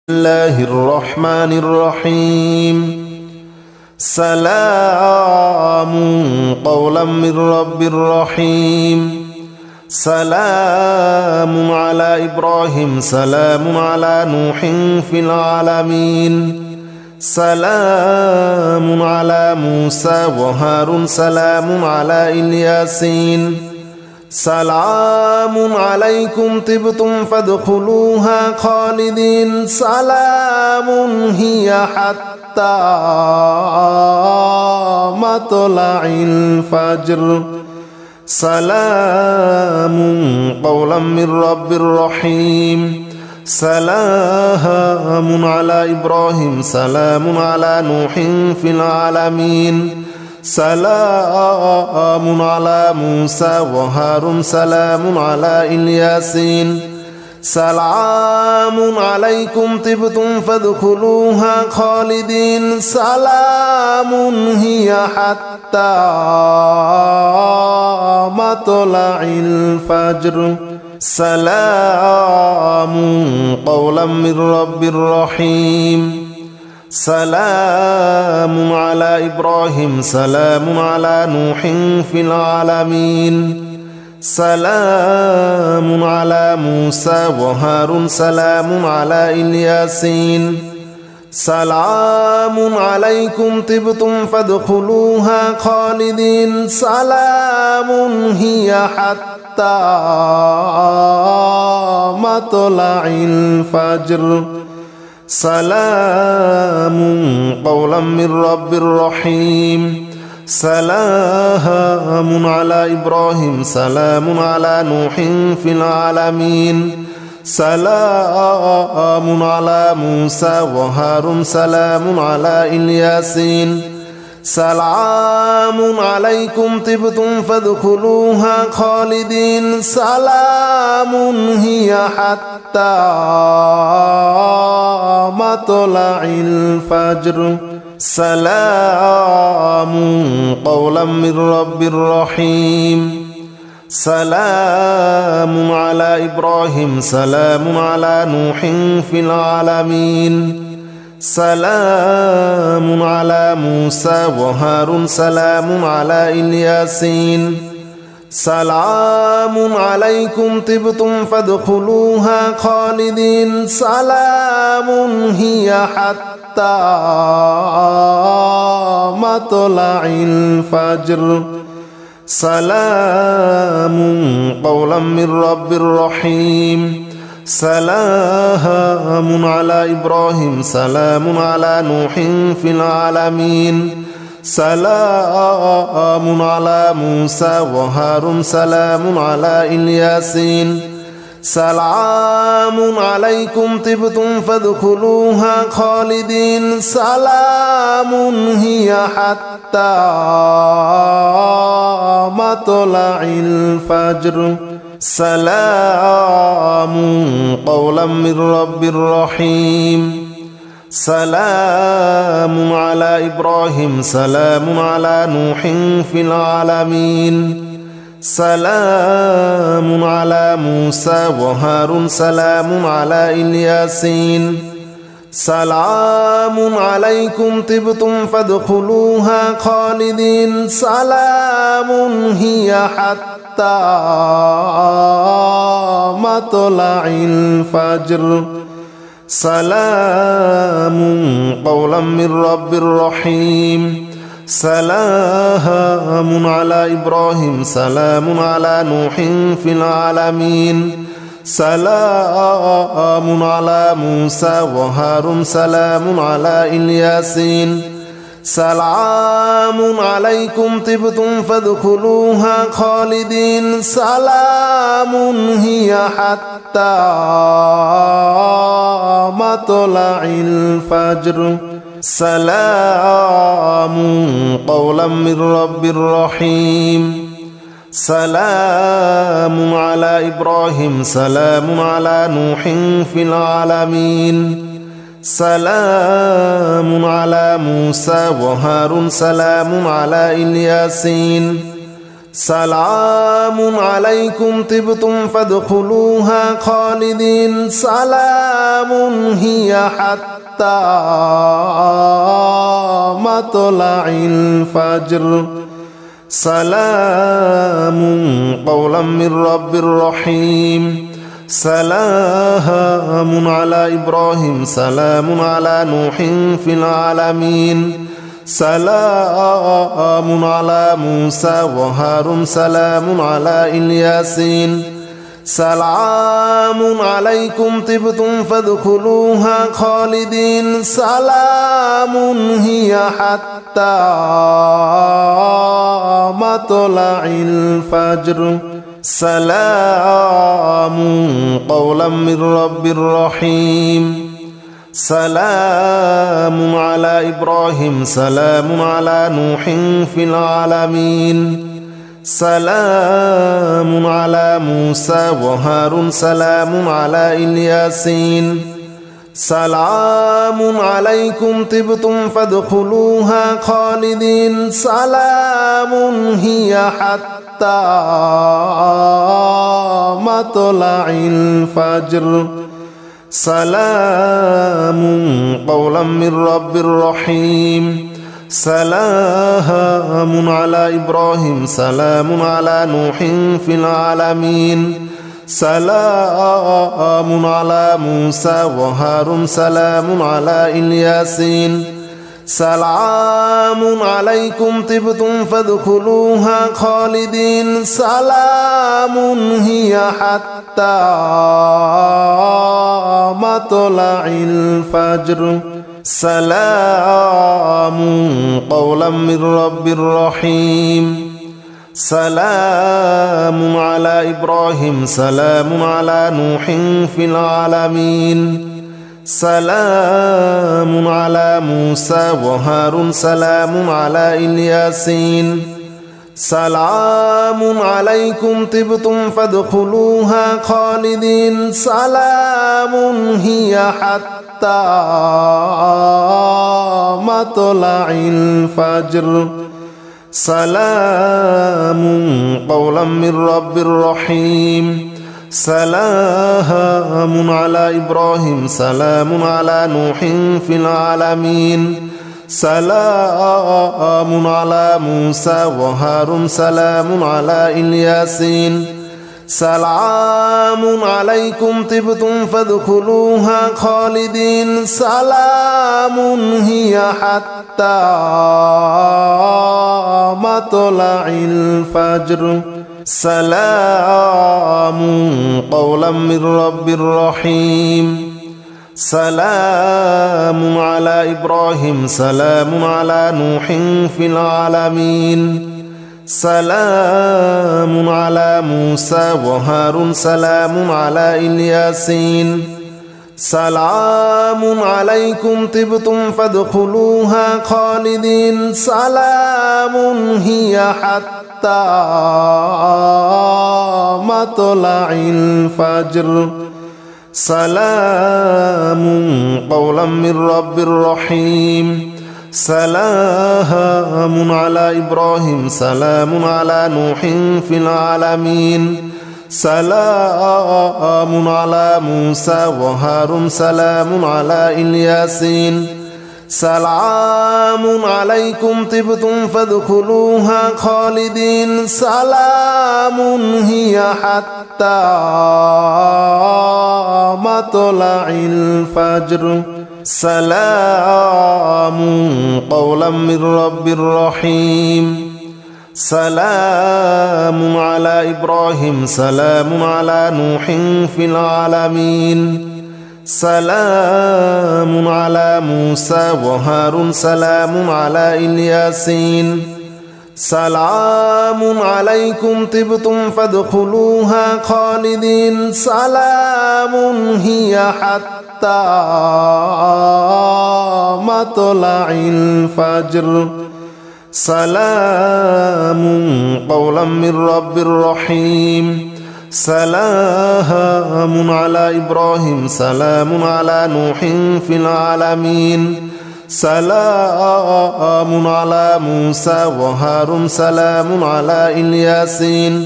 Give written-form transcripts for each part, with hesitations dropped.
الله الرحمن الرحيم سلام قولا من رب رحيم سلام على إبراهيم سلام على نوح في العالمين سلام على موسى وهارون سلام على الياسين سلام عليكم طبتم فادخلوها خالدين سلام هي حتى مطلع الفجر سلام قولا من رب رحيم سلام على إبراهيم سلام على نوح في العالمين سلام على موسى وهارون سلام على الياسين سلام عليكم طبتم فادخلوها خالدين سلام هي حتى مطلع الفجر سلام قولا من رب رحيم سلام على إبراهيم سلام على نوح في العالمين سلام على موسى وهارون سلام على الياسين سلام عليكم طبتم فادخلوها خالدين سلام هي حتى مطلع الفجر سلام قولا من رب رحيم سلام على إبراهيم سلام على نوح في العالمين سلام على موسى وهارون سلام على الياسين سلام عليكم طبتم فادخلوها خالدين سلام هي حتى مطلع الفجر سلام قولا من رب رحيم سلام على إبراهيم سلام على نوح في العالمين سلام على موسى وهارون سلام على الياسين سلام عليكم طبتم فادخلوها خالدين سلام هي حتى مطلع الفجر سلام قولا من رب رحيم سلام على إبراهيم سلام على نوح في العالمين سلام على موسى وهارون سلام على الياسين سلام عليكم طبتم فادخلوها خالدين سلام هي حتى مطلع الفجر سلام قولا من رب رحيم سلام على إبراهيم سلام على نوح في العالمين سلام على موسى وهارون سلام على الياسين سلام عليكم طبتم فادخلوها خالدين سلام هي حتى مطلع الفجر سلام قولا من رب رحيم سلام على إبراهيم سلام على نوح في العالمين سلام على موسى وهارون سلام على الياسين سلام عليكم طبتم فادخلوها خالدين سلام هي حتى مطلع الفجر سلام قولا من رب رحيم سلام على إبراهيم سلام على نوح في العالمين سلام على موسى وهارون سلام على الياسين سلام عليكم طبتم فادخلوها خالدين سلام هي حتى مطلع الفجر سلام قولا من رب رحيم سلام على إبراهيم سلام على نوح في العالمين سلام على موسى وهارون سلام على الياسين سلام عليكم طبتم فادخلوها خالدين سلام هي حتى مطلع الفجر سلام قولا من رب رحيم سلام على إبراهيم سلام على نوح في العالمين سلام على موسى وهارون سلام على الياسين سلام عليكم طبتم فادخلوها خالدين سلام هي حتى مطلع الفجر سلام قولا من رب رحيم سلام على إبراهيم سلام على نوح في العالمين سلام على موسى وهارون سلام على الياسين سلام عليكم طبتم فادخلوها خالدين سلام هي حتى مطلع الفجر سلام قولا من رب رحيم سلام على إبراهيم سلام على نوح في العالمين سلام على موسى وهارون سلام على الياسين سلام عليكم طبتم فادخلوها خالدين سلام هي حتى مطلع الفجر سلام قولا من رب رحيم سلام على إبراهيم سلام على نوح في العالمين سلام على موسى وهارون سلام على الياسين سلام عليكم طبتم فادخلوها خالدين سلام هي حتى مطلع الفجر سلام قولا من رب رحيم سلام على إبراهيم سلام على نوح في العالمين سلام على موسى وهارون سلام على الياسين سلام عليكم طبتم فادخلوها خالدين سلام هي حتى مطلع الفجر سلام قولا من رب رحيم سلام على إبراهيم سلام على نوح في العالمين سلام على موسى وهارون سلام على الياسين سلام عليكم طبتم فادخلوها خالدين سلام هي حتى مطلع الفجر سلام قولا من رب رحيم سلام على إبراهيم سلام على نوح في العالمين سلام على موسى وهارون سلام على الياسين سلام عليكم طبتم فادخلوها خالدين سلام هي حتى مطلع الفجر سلام قولا من رب رحيم سلام على إبراهيم سلام على نوح في العالمين سلام على موسى وهارون سلام على الياسين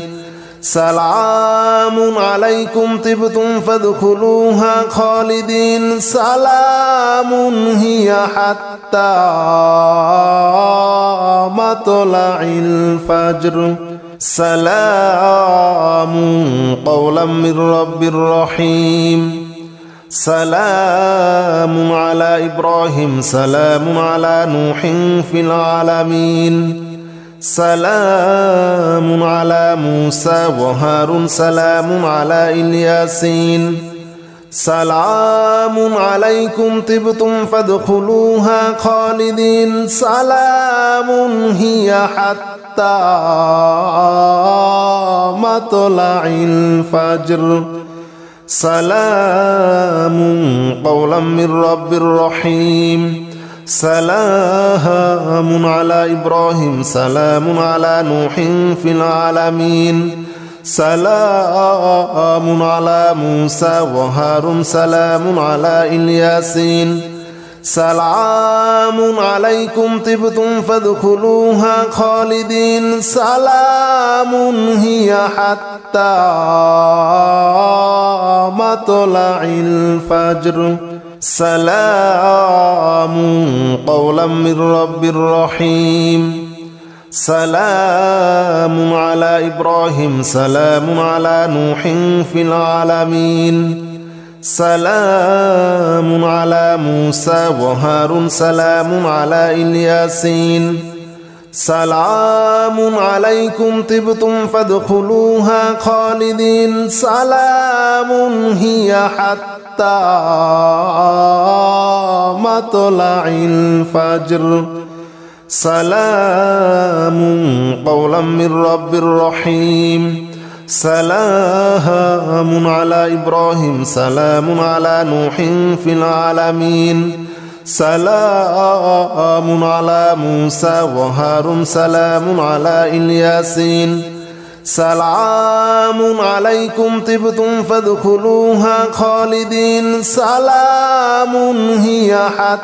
سلام عليكم طبتم فادخلوها خالدين سلام هي حتى مطلع الفجر سلام قولا من رب رحيم سلام على إبراهيم سلام على نوح في العالمين سلام على موسى وهارون سلام على الياسين سلام عليكم طبتم فادخلوها خالدين سلام هي حتى مطلع الفجر سلام قولا من رب رحيم سلام على إبراهيم سلام على نوح في العالمين سلام على موسى وهارون سلام على الياسين سلام عليكم طبتم فادخلوها خالدين سلام هي حتى مطلع الفجر سلام قولا من رب رحيم سلام على إبراهيم سلام على نوح في العالمين سلام على موسى وهارون سلام على الياسين سلام عليكم طبتم فادخلوها خالدين سلام هي حتى مطلع الفجر سلام قولا من رب رحيم سلام على إبراهيم سلام على نوح في العالمين سلام على موسى وهارون سلام على الياسين سلام عليكم طبتم فادخلوها خالدين سلام هي حتى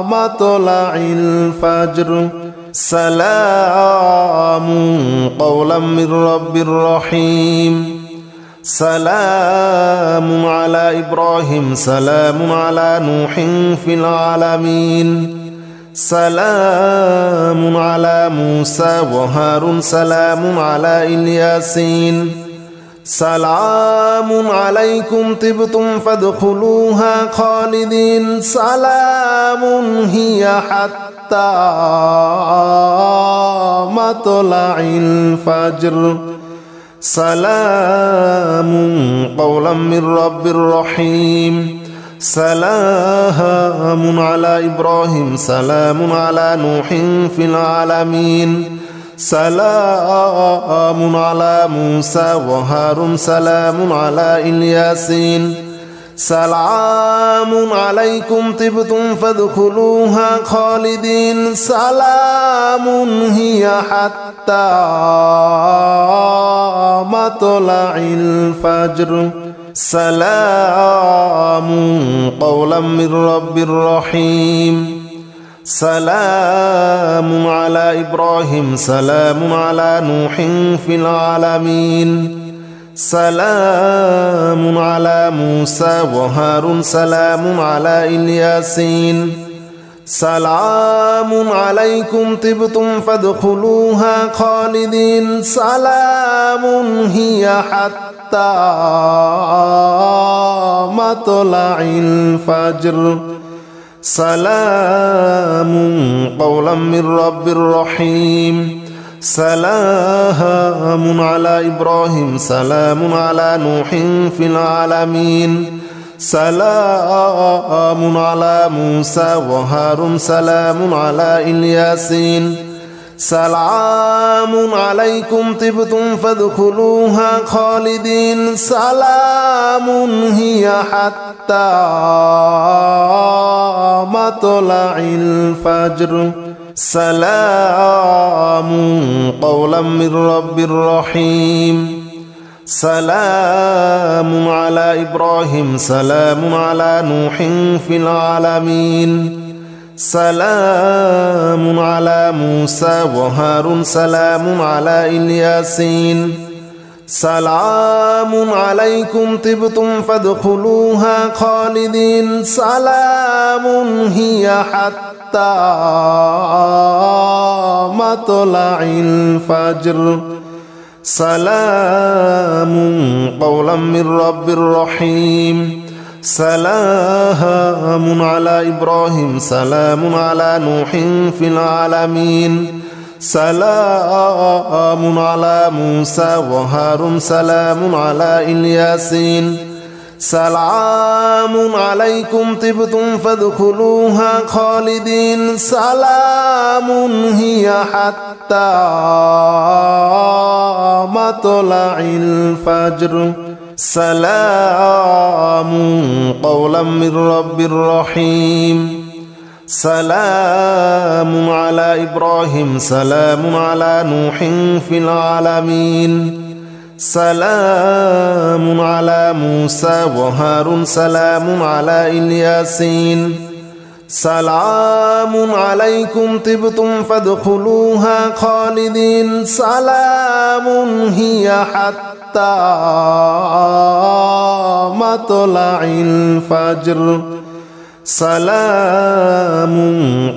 مطلع الفجر سلام قولا من رب رحيم سلام على إبراهيم سلام على نوح في العالمين سلام على موسى وهارون سلام على الياسين سلام عليكم طبتم فادخلوها خالدين سلام هي حتى مطلع الفجر سلام قولا من رب رحيم سلام على إبراهيم سلام على نوح في العالمين سلام على موسى وهارون سلام على الياسين سلام عليكم طبتم فادخلوها خالدين سلام هي حتى مطلع الفجر سلام قولا من رب رحيم سلام على إبراهيم سلام على نوح في العالمين سلام على موسى وهارون سلام على الياسين سلام عليكم طبتم فادخلوها خالدين سلام هي حتى مطلع الفجر سلام قولا من رب رحيم سلام على إبراهيم سلام على نوح في العالمين سلام على موسى وهارون سلام على الياسين سلام عليكم طبتم فادخلوها خالدين سلام هي حتى مطلع الفجر سلام قولا من رب رحيم سلام على إبراهيم سلام على نوح في العالمين سلام على موسى وهارون سلام على الياسين سلام عليكم طبتم فادخلوها خالدين سلام هي حتى مطلع الفجر سلام قولا من رب رحيم سلام على إبراهيم سلام على نوح في العالمين سلام على موسى وهارون سلام على الياسين سلام عليكم طبتم فادخلوها خالدين سلام هي حتى مطلع الفجر سلام قولا من رب رحيم سلام على إبراهيم سلام على نوح في العالمين سلام على موسى وهارون سلام على الياسين سلام عليكم طبتم فادخلوها خالدين سلام هي حتى مطلع الفجر سلام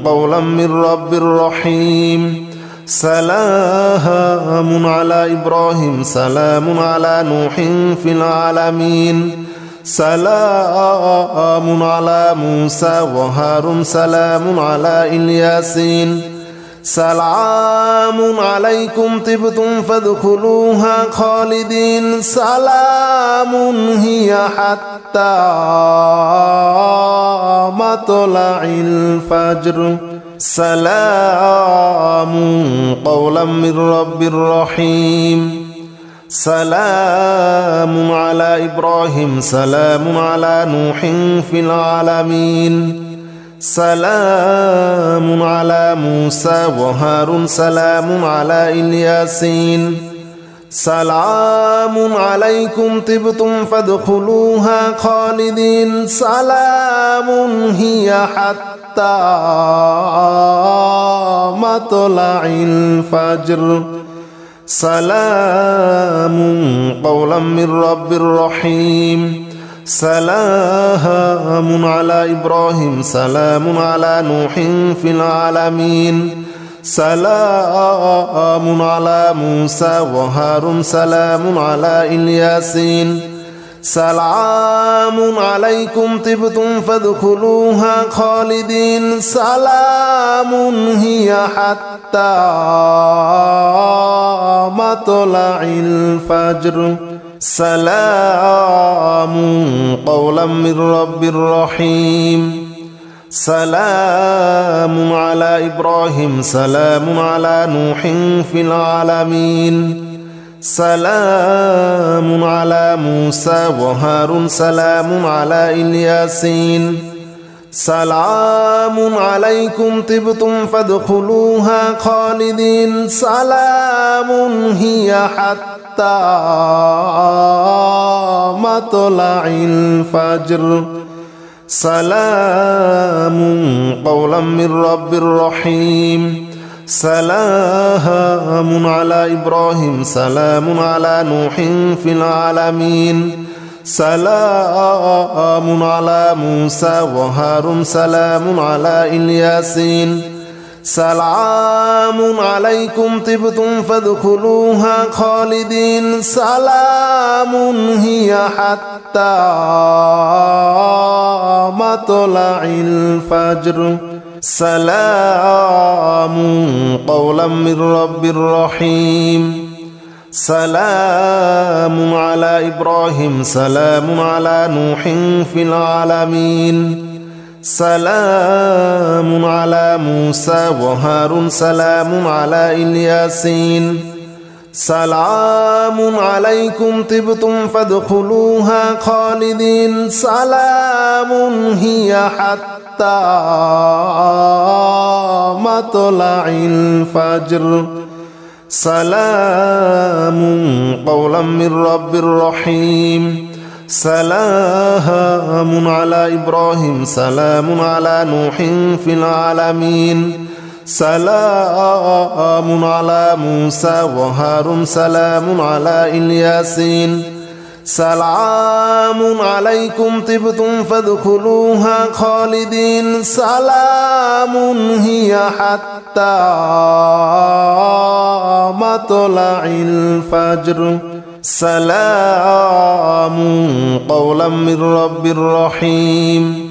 قولا من رب رحيم سلام على إبراهيم سلام على نوح في العالمين سلام على موسى وهارون سلام على الياسين سلام عليكم طبتم فادخلوها خالدين سلام هي حتى مطلع الفجر سلام قولا من رب رحيم سلام على إبراهيم سلام على نوح في العالمين سلام على موسى وهارون سلام على الياسين سلام عليكم طبتم فادخلوها خالدين سلام هي حتى مطلع الفجر سلام قولا من رب رحيم سلام على إبراهيم سلام على نوح في العالمين سلام على موسى وهارون سلام على الياسين سلام عليكم طبتم فادخلوها خالدين سلام هي حتى مطلع الفجر سلام قولا من رب رحيم سلام على إبراهيم سلام على نوح في العالمين سلام على موسى وهارون سلام على الياسين سلام عليكم طبتم فادخلوها خالدين سلام هي حتى مطلع الفجر سلام قولا من رب رحيم سلام على إبراهيم سلام على نوح في العالمين سلام على موسى وهارون سلام على الياسين سلام عليكم طبتم فادخلوها خالدين سلام هي حتى مطلع الفجر سلام قولا من رب رحيم سلام على إبراهيم سلام على نوح في العالمين سلام على موسى وهارون سلام على الياسين سلام قولا من رب رحيم سلام على إبراهيم سلام على نوح في العالمين سلام على موسى وهارون سلام على الياسين سلام عليكم طبتم فادخلوها خالدين سلام هي حتى مطلع الفجر سلام قولا من رب رحيم سلام على إبراهيم سلام على نوح في العالمين سلام على موسى وهارون سلام على الياسين سلام عليكم طبتم فادخلوها خالدين سلام هي حتى مطلع الفجر سلام قولا من رب رحيم سلام على إبراهيم سلام على نوح في العالمين سلام على موسى وهارون سلام على الياسين سلام عليكم طبتم فادخلوها خالدين سلام هي حتى مطلع الفجر سلام قولا من رب رحيم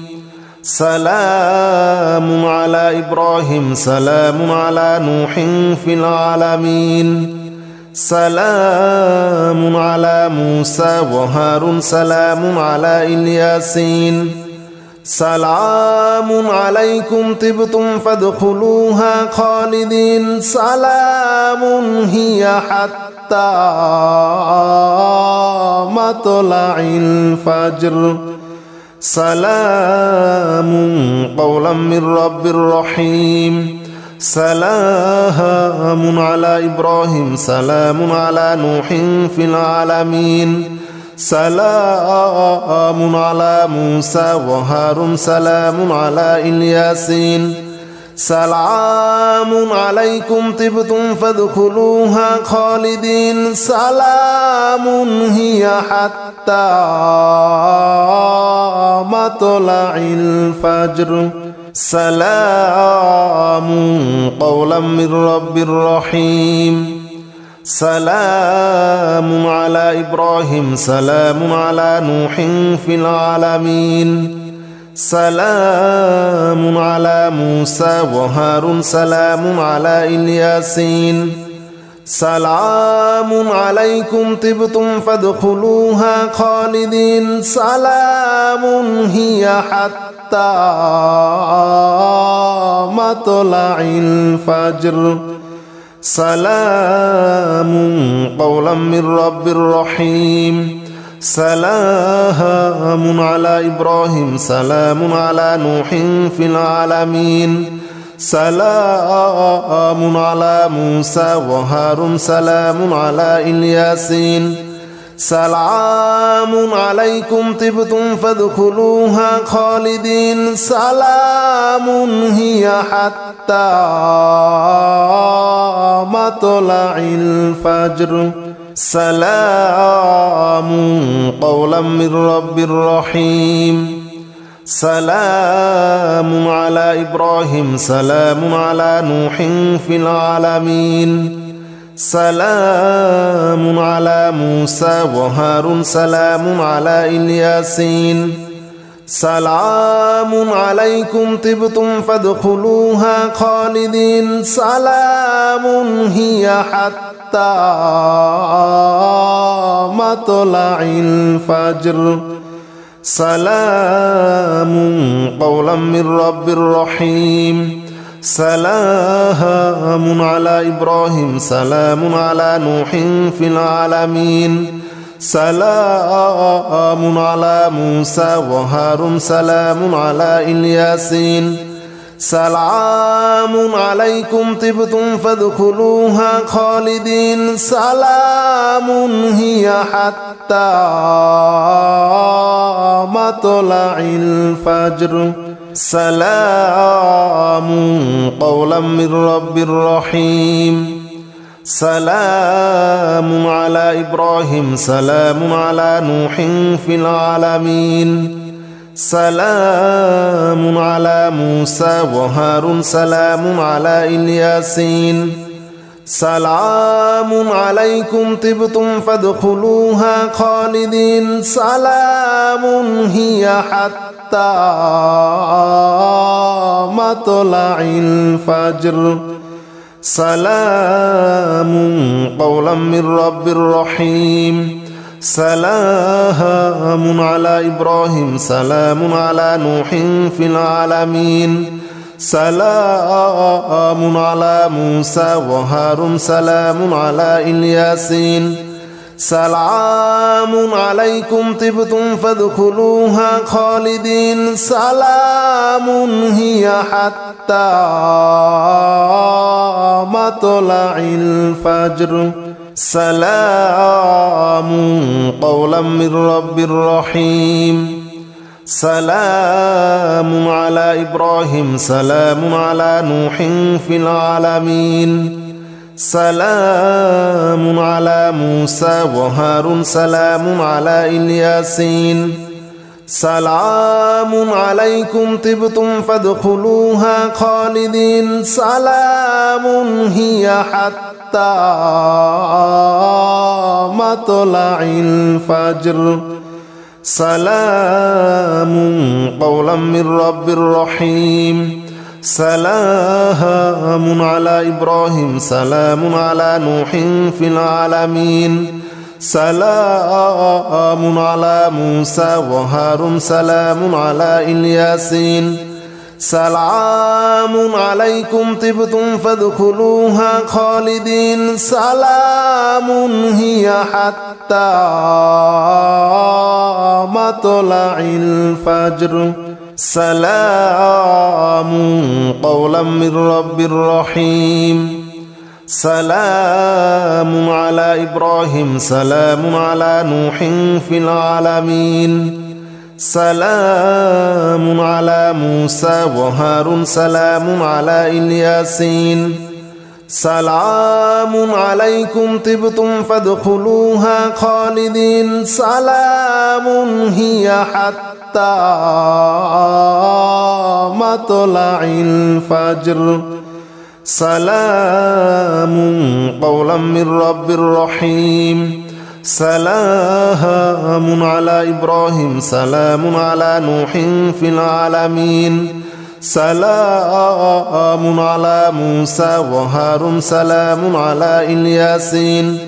سلام على إبراهيم سلام على نوح في العالمين سلام على موسى وهارون سلام على الياسين سلام عليكم طبتم فادخلوها خالدين سلام هي حتى مطلع الفجر سلام قولا من رب رحيم سلام على إبراهيم سلام على نوح في العالمين سلام على موسى وهارون سلام على الياسين سلام عليكم طبتم فادخلوها خالدين سلام هي حتى مطلع الفجر سلام قولا من رب رحيم سلام على إبراهيم سلام على نوح في العالمين سلام على موسى وهارون سلام على الياسين سلام عليكم طبتم فادخلوها خالدين سلام هي حتى مطلع الفجر سلام قولا من رب رحيم سلام على إبراهيم سلام على نوح في العالمين سلام على موسى وهارون سلام على الياسين سلام عليكم طبتم فادخلوها خالدين سلام هي حتى مطلع الفجر سلام قولا من رب رحيم سلام على إبراهيم سلام على نوح في العالمين سلام على موسى وهارون سلام على الياسين سلام عليكم طبتم فادخلوها خالدين سلام هي حتى مطلع الفجر سلام قولا من رب رحيم سلام على إبراهيم سلام على نوح في العالمين سلام على موسى وهارون سلام على الياسين سلام عليكم طبتم فادخلوها خالدين سلام هي حتى مطلع الفجر سلام قولا من رب رحيم سلام على إبراهيم سلام على نوح في العالمين سلام على موسى وهارون سلام على الياسين سلام عليكم طبتم فادخلوها خالدين سلام هي حتى مطلع الفجر سلام قولا من رب رحيم سلام على إبراهيم سلام على نوح في العالمين سلام على موسى وهارون سلام على الياسين سلام عليكم طبتم فادخلوها خالدين سلام هي حتى مطلع الفجر سلام قولا من رب رحيم سلام على إبراهيم سلام على نوح في العالمين سلام على موسى وهارون سلام على الياسين سلام عليكم طبتم فادخلوها خالدين سلام هي حتى مطلع الفجر سلام قولا من رب رحيم سلام على إبراهيم سلام على نوح في العالمين سلام على موسى وهارون سلام على الياسين سلام عليكم طبتم فادخلوها خالدين سلام هي حتى مطلع الفجر سلام قولا من رب رحيم سلام على إبراهيم سلام على نوح في العالمين سلام على موسى وهارون سلام على الياسين سلام عليكم طبتم فادخلوها خالدين سلام هي حتى مطلع الفجر سلام قولا من رب رحيم سلام على إبراهيم سلام على نوح في العالمين سلام على موسى وهارون سلام على الياسين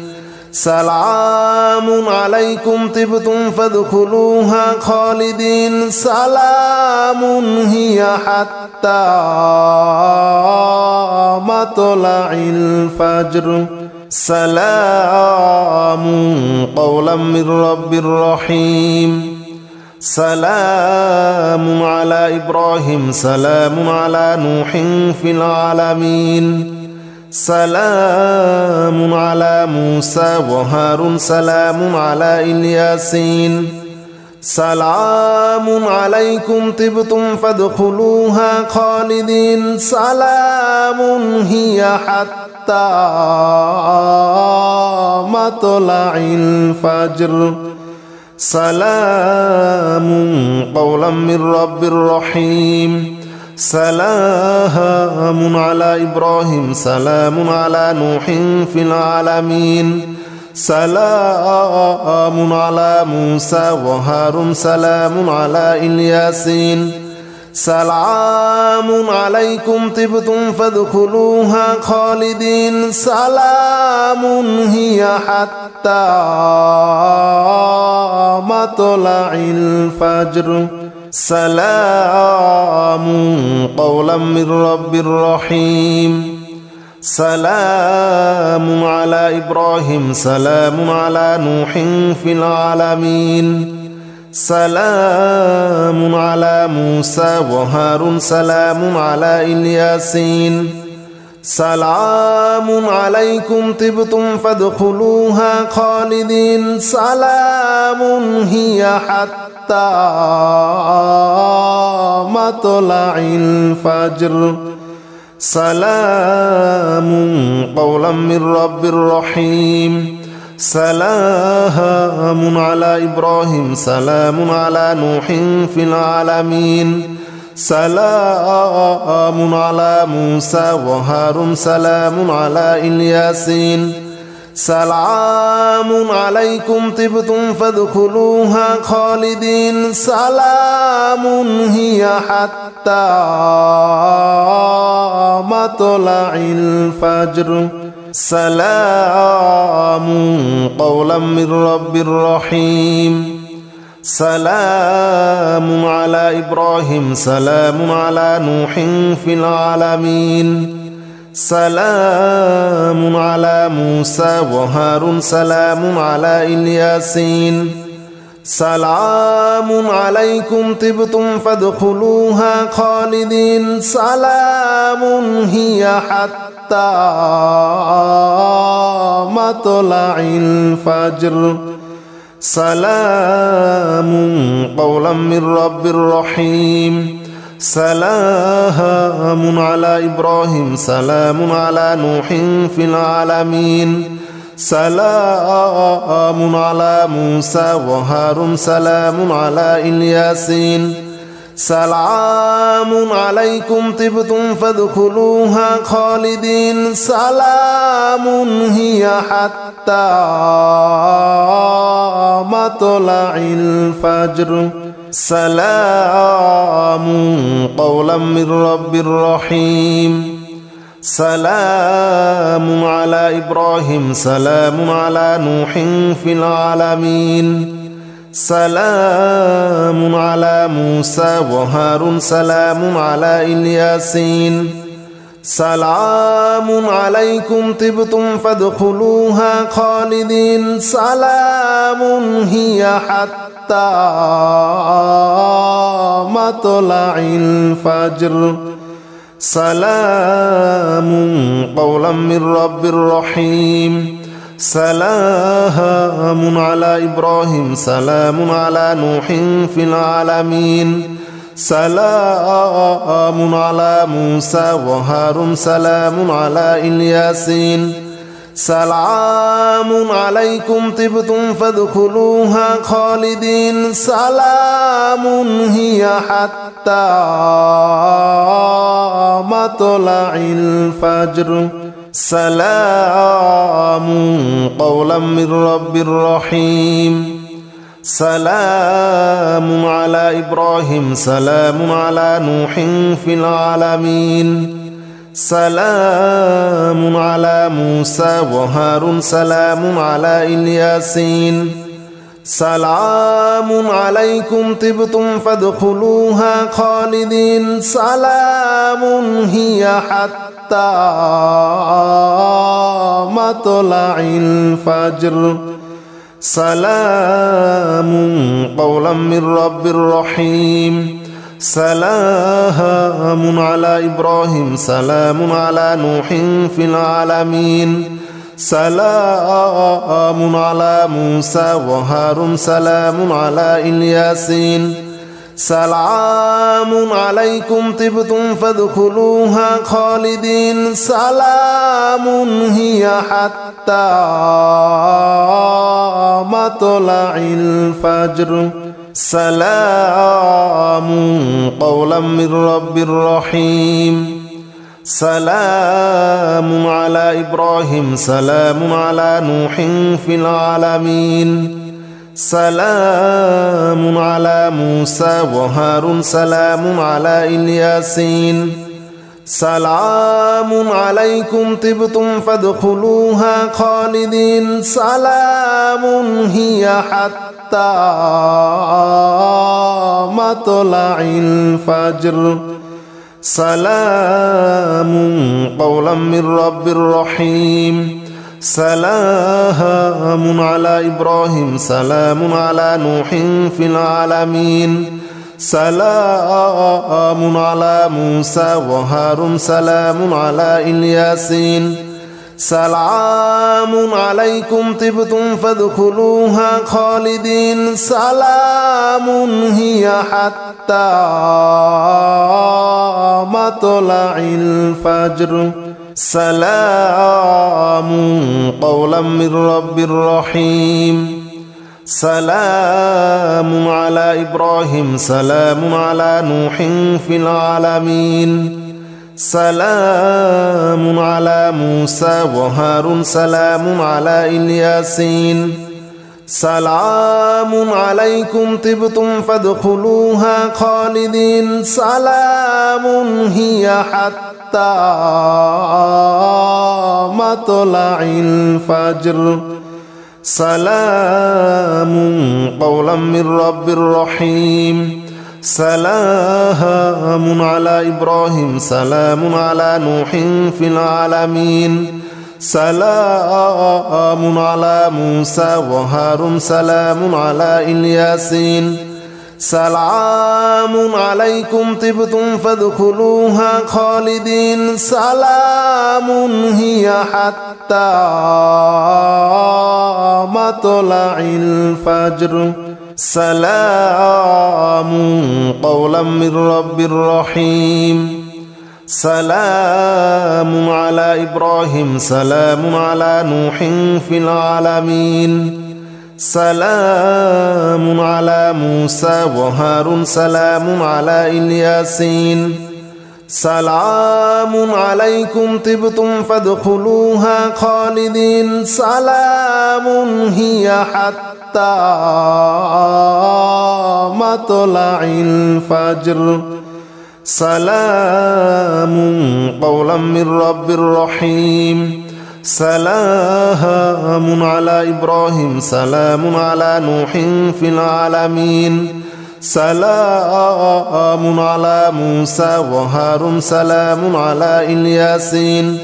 سلام عليكم طبتم فادخلوها خالدين سلام هي حتى مطلع الفجر سلام قولا من رب رحيم سلام على إبراهيم سلام على نوح في العالمين سلام على موسى وهارون سلام على الياسين سلام عليكم طبتم فادخلوها خالدين سلام هي حتى مطلع الفجر سلام قولا من رب رحيم سلام على إبراهيم سلام على نوح في العالمين سلام على موسى وهارون سلام على الياسين سلام عليكم طبتم فادخلوها خالدين سلام هي حتى مطلع الفجر سلام قولا من رب رحيم سلام على إبراهيم سلام على نوح في العالمين سلام على موسى وهارون سلام على الياسين سلام عليكم طبتم فادخلوها خالدين سلام هي حتى مطلع الفجر سلام قولا من رب رحيم سلام على إبراهيم سلام على نوح في العالمين سلام على موسى وهارون سلام على الياسين سلام عليكم طبتم فادخلوها خالدين سلام هي حتى مطلع الفجر سلام قولا من رب رحيم سلام على إبراهيم سلام على نوح في العالمين سلام على موسى وهارون سلام على الياسين سلام عليكم طبتم فادخلوها خالدين سلام هي حتى مطلع الفجر سلام قولا من رب رحيم سلام على إبراهيم سلام على نوح في العالمين سلام على موسى وهارون سلام على الياسين سلام عليكم طبتم فادخلوها خالدين سلام هي حتى مطلع الفجر سلام قولا من رب رحيم سلام على إبراهيم سلام على نوح في العالمين سلام على موسى وهارون سلام على الياسين سلام عليكم طبتم فادخلوها خالدين سلام هي حتى مطلع الفجر سلام قولا من رب رحيم سلام على إبراهيم سلام على نوح في العالمين سلام على موسى وهارون سلام على الياسين سلام عليكم طبتم فادخلوها خالدين سلام هي حتى مطلع الفجر سلام قولا من رب رحيم سلام على إبراهيم سلام على نوح في العالمين سلام على موسى وهارون سلام على الياسين سلام عليكم طبتم فادخلوها خالدين سلام هي حتى مطلع الفجر سلام قولا من رب رحيم سلام على إبراهيم سلام على نوح في العالمين سلام على موسى وهارون سلام على الياسين سلام عليكم طبتم فادخلوها خالدين سلام هي حتى مطلع الفجر سلام قولا من رب رحيم سلام على إبراهيم سلام على نوح في العالمين سلام على موسى وهارون سلام على الياسين سلام عليكم طبتم فادخلوها خالدين سلام هي حتى مطلع الفجر سلام قولا من رب رحيم سلام على إبراهيم سلام على نوح في العالمين سلام على موسى وهارون سلام على الياسين سلام عليكم طبتم فادخلوها خالدين سلام هي حتى مطلع الفجر سلام قولا من رب رحيم سلام على إبراهيم سلام على نوح في العالمين سلام على موسى وهارون سلام على الياسين سلام عليكم طبتم فادخلوها خالدين سلام هي حتى مطلع الفجر سلام قولا من رب رحيم سلام على إبراهيم سلام على نوح في العالمين سلام على موسى وهارون سلام على الياسين سلام عليكم طبتم فادخلوها خالدين سلام هي حتى مطلع الفجر سلام قولا من رب رحيم سلام على إبراهيم سلام على نوح في العالمين سلام على موسى وهارون سلام على الياسين سلام عليكم طبتم فادخلوها خالدين سلام هي حتى مطلع الفجر سلام قولا من رب رحيم سلام على إبراهيم سلام على نوح في العالمين سلام على موسى وهارون سلام على الياسين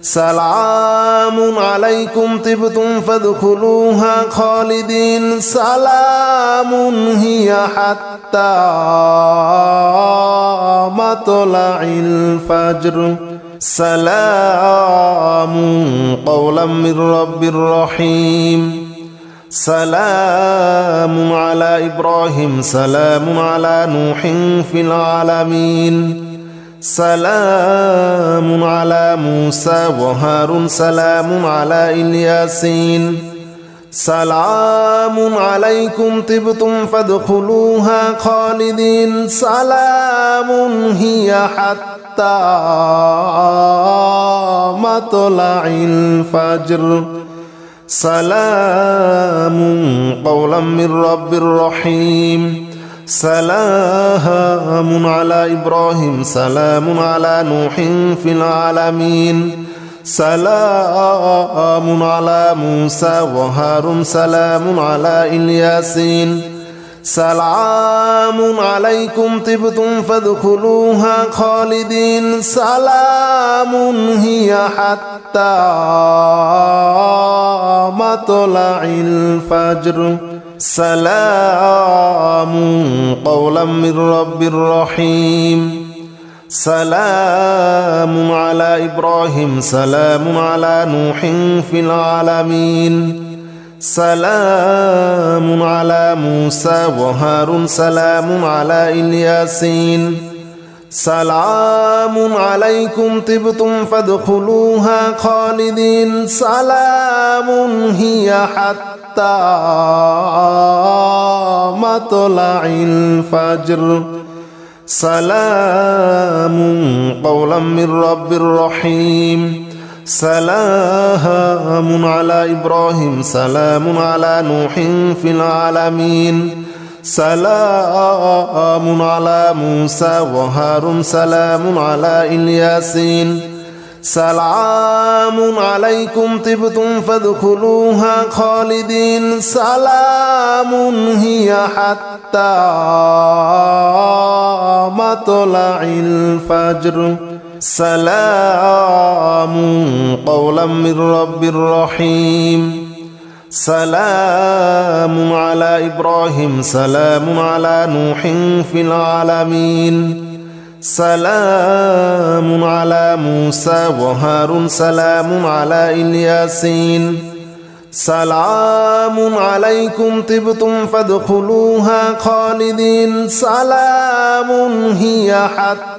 سلام عليكم طبتم فادخلوها خالدين سلام هي حتى مطلع الفجر سلام قولا من رب رحيم سلام على إبراهيم سلام على نوح في العالمين سلام على موسى وهارون سلام على الياسين سلام عليكم طبتم فادخلوها خالدين سلام هي حتى مطلع الفجر سلام قولا من رب رحيم سلام على إبراهيم سلام على نوح في العالمين سلام على موسى وهارون سلام على الياسين سلام عليكم طبتم فادخلوها خالدين سلام هي حتى مطلع الفجر سلام قولا من رب رحيم سلام على إبراهيم سلام على نوح في العالمين سلام على موسى وهارون سلام على الياسين سلام عليكم طبتم فادخلوها خالدين سلام هي حتى مطلع الفجر سلام قولا من رب رحيم سلام على إبراهيم سلام على نوح في العالمين سلام على موسى وهارون سلام على الياسين سلام عليكم طبتم فادخلوها خالدين سلام هي حتى مطلع الفجر سلام قولا من رب رحيم سلام على إبراهيم سلام على نوح في العالمين سلام على موسى وهارون سلام على الياسين سلام عليكم طبتم فادخلوها خالدين سلام هي حتى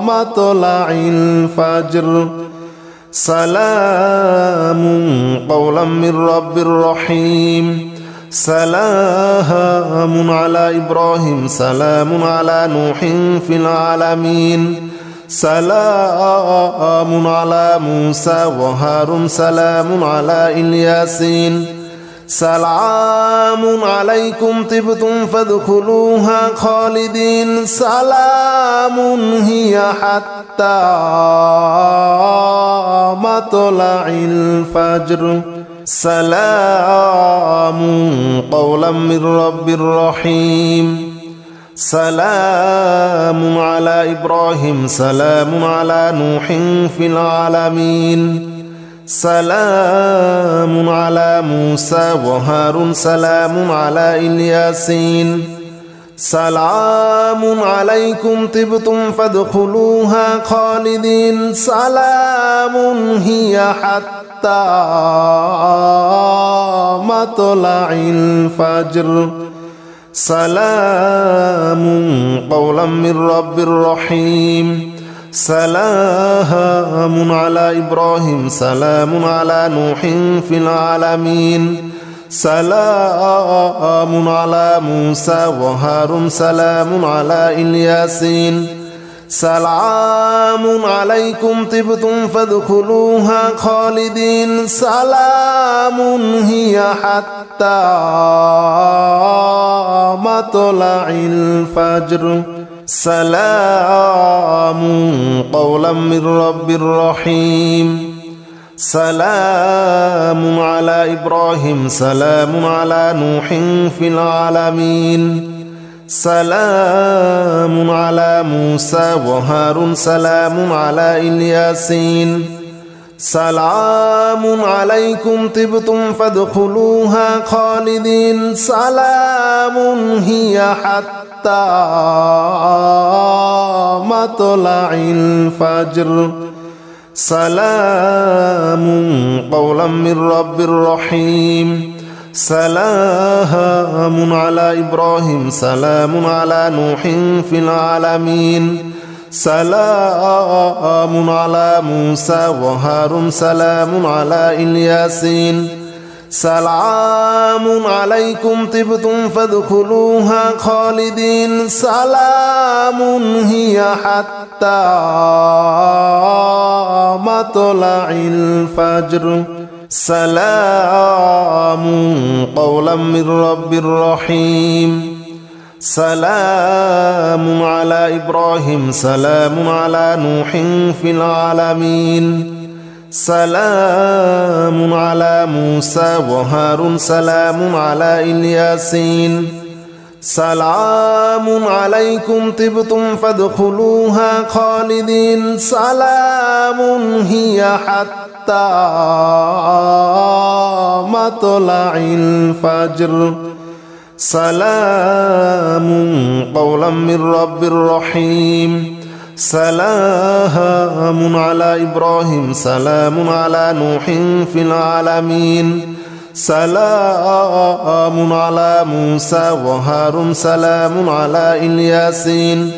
مطلع الفجر سلام قولا من رب رحيم سلام على إبراهيم سلام على نوح في العالمين سلام على موسى وهارون سلام على الياسين سلام عليكم طبتم فادخلوها خالدين سلام هي حتى مطلع الفجر سلام قولا من رب رحيم سلام على إبراهيم سلام على نوح في العالمين سلام على موسى وهارون سلام على الياسين سلام عليكم طبتم فادخلوها خالدين سلام هي حتى مطلع الفجر سلام قولا من رب رحيم سلام على إبراهيم سلام على نوح في العالمين سلام على موسى وهارون سلام على الياسين سلام عليكم طبتم فادخلوها خالدين سلام هي حتى مطلع الفجر سلام قولا من رب رحيم سلام على إبراهيم سلام على نوح في العالمين سلام على موسى وهارون سلام على الياسين سلام عليكم طبتم فادخلوها خالدين سلام هي حتى مطلع الفجر سلام قولا من رب رحيم سلام على إبراهيم سلام على نوح في العالمين سلام على موسى وهارون سلام على الياسين سلام عليكم طبتم فادخلوها خالدين سلام هي حتى مطلع الفجر سلام قولا من رب رحيم سلام على إبراهيم سلام على نوح في العالمين سلام على موسى وهارون سلام على الياسين سلام عليكم طبتم فادخلوها خالدين سلام هي حتى مطلع الفجر سلام قولا من رب رحيم سلام على إبراهيم سلام على نوح في العالمين سلام على موسى وهارون سلام على الياسين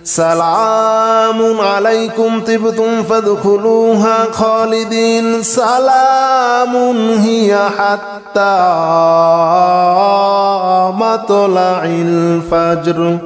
سلام عليكم طبتم فادخلوها خالدين سلام هي حتى مطلع الفجر